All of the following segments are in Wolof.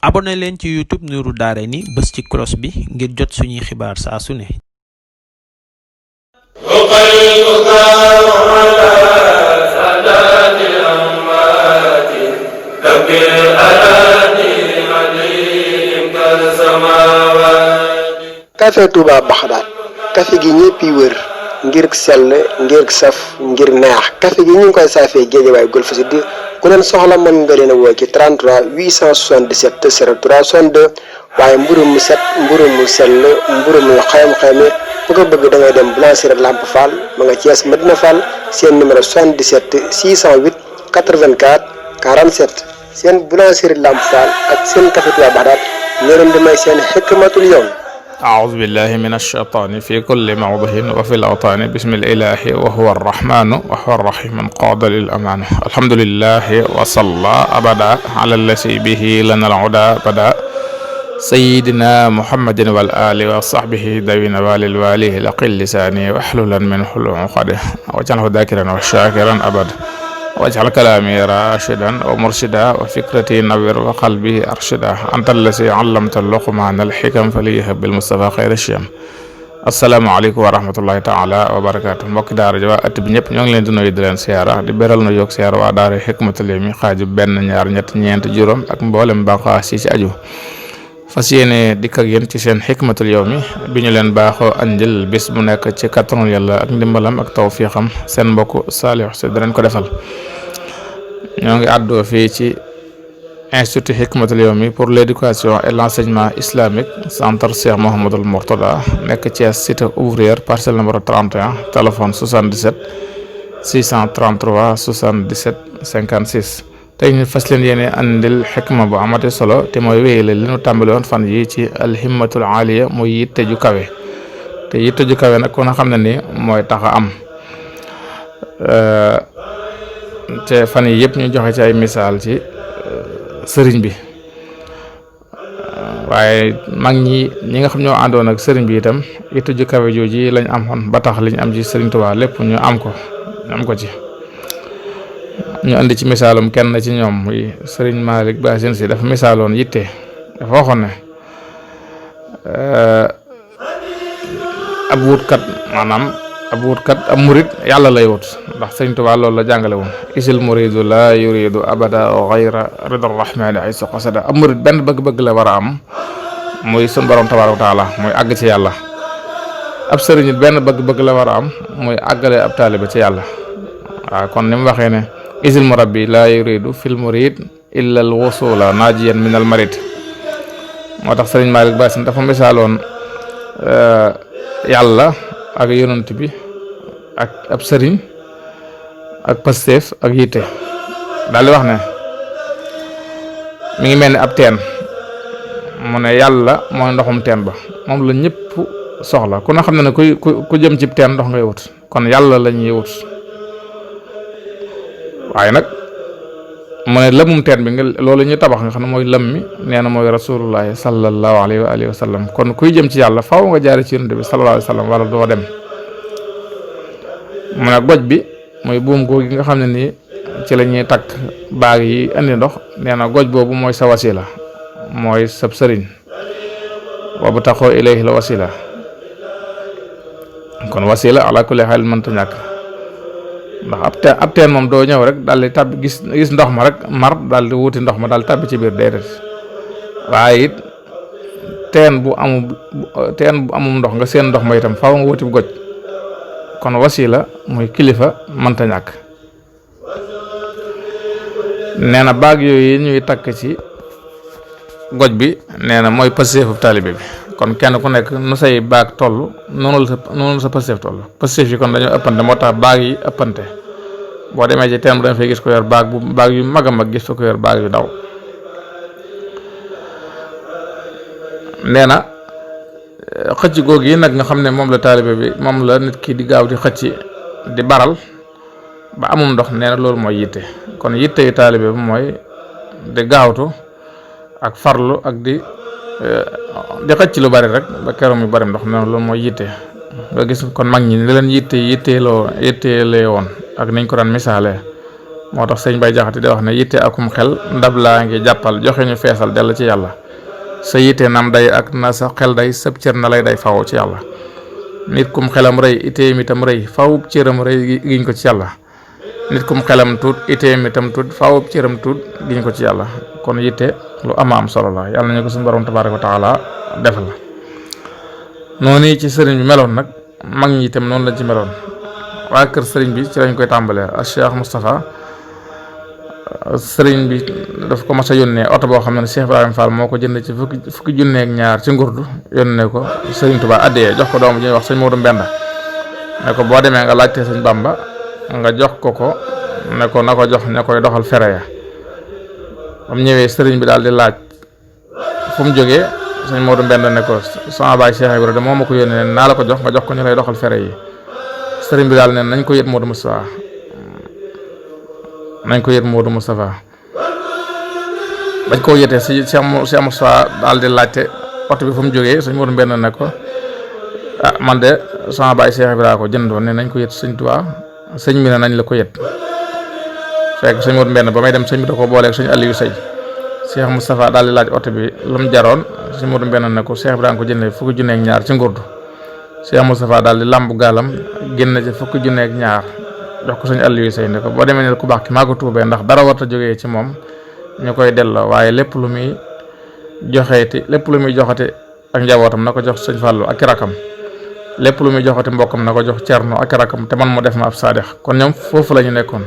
abonné leen ci YouTube Nourou dareyni bës ci cloche bi ngir jot suñuy xibaar saa su ne. café Touba Baxdaat café gi ñëpp yi wër ngir sell ngir saf ngir neex café gi ñu ngi koy saafee Géejawaay Golf Sud ku leen soxla mën nga leen a woo ci 33 877 03 62 waaye mburu mu set mburu mu sell mburu mu xayam-xayame bu ko bëgg da ngay dem boulangerie Lamp Fall ma nga Thiès Medina Fall seen numéro 77 608 84 47 seen boulangerie Lamp Fall ak seen café Touba Baxdaat ñoo leen di may seen xikmatul yawm. أعوذ بالله من الشيطان في كل موضع وفي الأوطان بسم الإله وهو الرحمن وهو الرحيم قاد للأمان الحمد لله وصلى أبدا على الذي به لنا العدا بدا سيدنا محمد والآل وصحبه دوين والي لقل لساني واحللا من حلو عقده واجعله ذاكرا وشاكرا أبدا واجعل كلامي راشدا ومرشدا وفكرتي نوير وقلبي أرشدا أنت الذي علمت اللقمان الحكم فليهب بالمصطفى خير الشيم asalaamaaleykum wa rahmatullahi taala wa barakaatu mbokki daara ji waa at bi ñëpp ñoo ngi leen di nuyu di leen siyaara di beral na yokk siyaara waa daara Hikmatul Yawmi xaaju benn ñaar ñett ñeent juróom ak mboolem bànqaas yi ci aju fas yéene dikk ak yéen ci seen Hikmatul Yawmi bi ñu leen baaxoo andil bis bu nekk ci kattanul yàlla ak ndimbalam ak tawfiixam seen mbokk Saliou si danañ ko defal ñoo ngi àddoo fii ci Institut Hikmatul Yawmi pour l'éducation et l'enseignement islamique centre Cheikh Mouhamadoul Mourtada nekk Thiès cité ouvrière parcelle numéro 31 téléphone 77 633 77 56 tey ñu fas leen yéene andil xikma bu amati solo te mooy wéyale li ñu tàmbali woon fan yi ci alhimmatul aliya muy yitte ju kawe te yitte ju kawe nag ku na xam ne ni mooy tax a am te fan yi yëpp ñu joxe ci ay misaal ci sëriñ bi waaye mag ñi nga xam ñoo àndoon ak sëriñ bi itam yitte ju kawe jooji lañ amoon ba tax liñ am ci sëriñ Tuubaa lépp ñu am ko ci ñu andi ci misaalum kenn ci ñoom muy sëriñ Malick Basin si dafa misaaloon yitte dafa waxoon ne ab murit yàlla lay wut ndax sëriñ Tuubaa loolu la jàngale woon isil muridu la yuridu abada ghayra ridar rahmani aysu qasada ab murit benn bëgg-bëgg la war a am muy sun borom tabaaraka wa taala muy àgg ci yàlla ab sëriñ it benn bëgg-bëgg la war a am muy àggale ab taalibe ci yàlla waaw kon ni mu waxee ne isil murabbi la yuridu fil murid illa al wusula najiyan min al marid moo tax sëriñ Malick Basin dafa misaaloon yàlla ak yonent bi ak ab sëriñ ak pasteef ak yitte daal di wax ne mi ngi mel ni ab teen mu ne yàlla mooy ndoxum teen ba moom la ñëpp soxla ku na xam ne ne ku jëm ci teen ndox ngay wut kon yàlla la ñuy wut waaye nag mu ne lëmum teen bi nga loolu ñuy tabax nga xam ne mooy lëm mi nee na mooy rasulullahi sallallahu alayhi wa alihi wa sallam kon kuy jëm ci yàlla faaw nga jaare ci yonent bi sallallahu alayhi wa sallam wala doo dem mu ne goj bi mooy buum googu gi nga xam ne nii ci la ñuy takk baag yi indi ndox nee na goj boobu mooy sa wasila mooy sab sëriñ boobu taxoo ilayhi la wasila kon wasila ala kulli xaal mënta ñàkk ndax ab teen moom doo ñëw rek daal di tàbbi gis ndox ma rek mar daal di wuti ndox ma daal tàbbi ci biir déedéet waaye it teen bu amum ndox nga seen ndox ma itam faaw nga wuti goj kon wasila muy kilifa mënta ñàkk nee na baag yooyu ñuy takk ci goj bi nee na mooy pasteefu taalibe bi kon kenn ku nekk nu say baag toll noonu sa pasteef toll pasteef yi kon dañoo ëppante moo tax baag yi ëppante boo demee ci teen da nga fay gis ko yor baag yu mag a mag gis fa ko yor baag yu daw nee na xëcc googu yi nag nga xam ne moom la taalibe bi moom la nit ki di gaaw di xëcc di baral ba amum ndox nee na loolu mooy yitte kon yitte yi taalibe bi mooy di gaawtu ak farlu ak di xëcc lu bari rek ba keroog mi bari ndox nee na loolu mooy yitte nga gis kon mag ñi ni leen yitteelee woon ak niñ ko daan misaale moo tax sëñ Bay Jaxate di wax ne yitte akum xel ndab laa ngi jàppal joxe ñu feesal dell ci yàlla sa yitte nam day ak na sa xel day sëb cër na lay day faw ci yàlla nit kum xelam rëy itteem itam rëy fawub cëram rëy giñ ko ci yàlla nit kum xelam tuut itteem itam tuut fawub cëram tuut giñ ko ci yàlla kon yitte lu ama am solo la yàlla nañu ko suñu borom tabaaraka wa taala defal noonu ci sëriñ bi meloon nag mag ñi itam noonu lañ ci meloon waa kër sëriñ bi ci lañ koy tàmbalee ak Cheikh Moustapha sëriñ bi daf ko mas a yónnee oto boo xam ne Cheikh Ibrahima Fall moo ko jënd ci fukki junne ak ñaar ci ngurdu yónnee ko sëriñ Touba addiyee jox ko doomu ji ñuy wax sëñ Modou Mbenda ne ko boo demee nga laajtee sëñ Bamba nga jox ko ne ko na ko jox ña koy doxal fere ya bam ñëwee sëriñ bi daal di laaj fu mu jógee sëñ Modou Mbenda ne ko sama baay Cheikh Ibrahima moo ma ko yónnee naa la ko jox nga jox ko ñu lay doxal fere yi sëriñ bi daal ne nañ ko yët Modou Moustapha bañ koo yëtee si Cheikh Moustapha daal di laajte oto bi fu mu jógee sëñ Modou Mbenda ne ko man de sama baay Cheikh Ibrahima ko jëndoon ne nañ ko yët sëñ Tuubaa sëñ bi ne nañ la ko yët fekk sëñ Modou Mbenda ba may dem sëñ bi da ko booleeg sëñ Aliou Sey Cheikh Moustapha daal di laaj oto bi lu mu jaroon sëñ Modou Mbenda ne ko Cheikh Ibrahima ko jëndee fukki junne ak ñaar ci ngurdu Cheikh Moustapha daal di làmb gaalam génn ci fukki junne ak ñaar jox ko sëñ Aliou Sey ne ko boo demee ne ku baax ki maa ko tuubee ndax dara warta jógee ci moom ñu koy delloo waaye lépp lu muy joxeeti ak njabootam na ko jox sëñ Fallou ak rakam lépp lu muy joxati mbokkam na ko jox Cerno ak rakam te man mu def ma ab saadix kon ñoom foofu la ñu nekkoon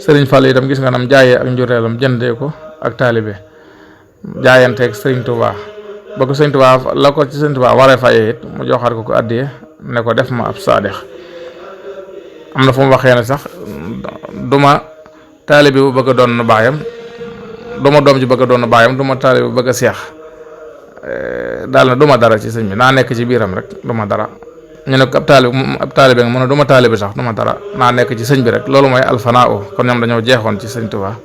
sëriñ Fallou itam gis nga nam jaayee ak njureelam jëndee ko ak taalibe jaayanteeg sëriñ Touba ba ko sëriñ Touba la ko ci sëriñ Touba waree fayee it mu joxaat ko addiyee ne ko def ma ab saadix am na fu mu waxee ne sax duma taalibe bu bëgg a doon baayam duma doom ji bëgg a doon baayam duma taalibe bu bëgg a seex daal na duma dara ci sëñ bi naa nekk ci biiram rek duma dara ñu ne ko ab taalibe nga mën a duma taalibe sax duma dara naa nekk ci sëñ bi rek loolu mooy alfanaa kon ñoom dañoo jeexoon ci sëñ Tuubaa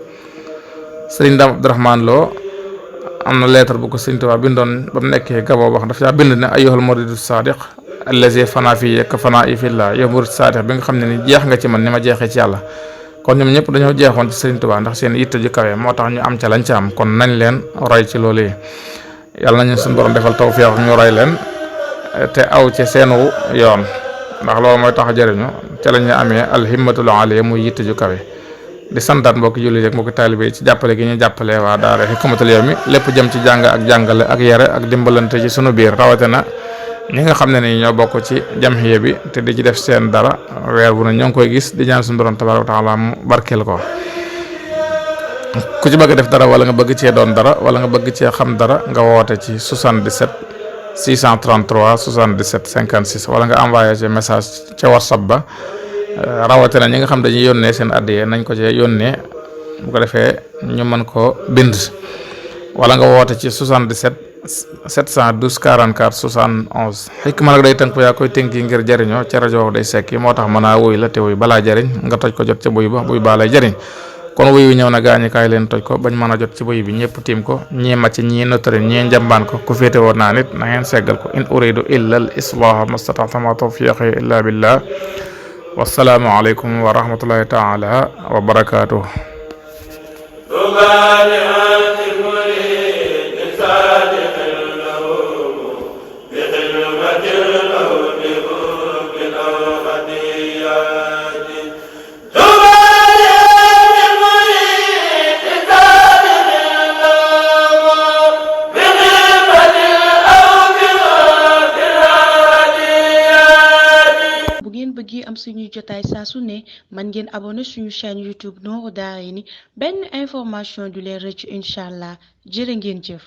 sëriñ Dame Abdourahmane Lo am na lettre bu ko sëñ Tuubaa bindoon ba mu nekkee Gaboo wax daf caa bind ne ayyuhal muridu sadiq allazi fanaa fii ka fanaa i fillah yow murid sadiq bi nga xam ne ni jeex nga ci man ni ma jeexee ci yàlla kon ñoom ñëpp dañoo jeexoon ci sëriñ Tuubaa ndax seen yitte ju kawe moo tax ñu am ca lañ ca am kon nañ leen roy ci loolu yi yàlla nañu suñu borom defal tawfiix ñu roy leen te aw ci seenu yoon ndax loolu mooy tax a jëriñu ca la ñu amee alhimmatul aliya muy yitte ju kawe di santaat mbokki jullit ak mbokki taalibe yi ci jàppale gi ñu jàppale waa daara Hikmatul Yawmi lépp jëm ci jàng ak jàngale ak yare ak dimbalante ci sunu biir rawatina ñi nga xam ne ni ñoo bokk ci jamhiya bi te di ci def seen dara weer bu ne ñoo ngi koy gis di ñaan suñu borom tabaaraka wa taala mu barkeel ko ku ci bëgg def dara wala nga bëgg cee doon dara wala nga bëgg cee xam dara nga woote ci 77 633 77 56 wala nga envoyé ci message ca WhatsApp ba rawatina ñi nga xam dañuy yónnee seen addiya nañ ko ci yónnee bu ko defee ñu mën koo bind wala nga woote ci 77 712 44 71 Hikma nag day tënk yaa koy tënki ngir jëriñoo ca rajo day sekki moo tax mën a wuy la te wuy balaa jëriñ nga toj ko jot ca buy baa lay jëriñ kon wuy wi ñëw na gaañi kaay leen toj ko bañ mën a jot ci buy bi ñëpp tiim ko ñii màcc ñii notari ñii njambaan ko ku féete woon naa nit na ngeen seggal ko in uridu illa al islaha mastata'tu ma tawfiqi illa billah wassalaamu aleykum wa rahmatullahi taala wa barakatuh am suñuy jotaay saa su ne man ngeen abonné suñu chaîne YouTube Nourou Dareyni benn information du leen rëcc incha allah jërë ngeen jëf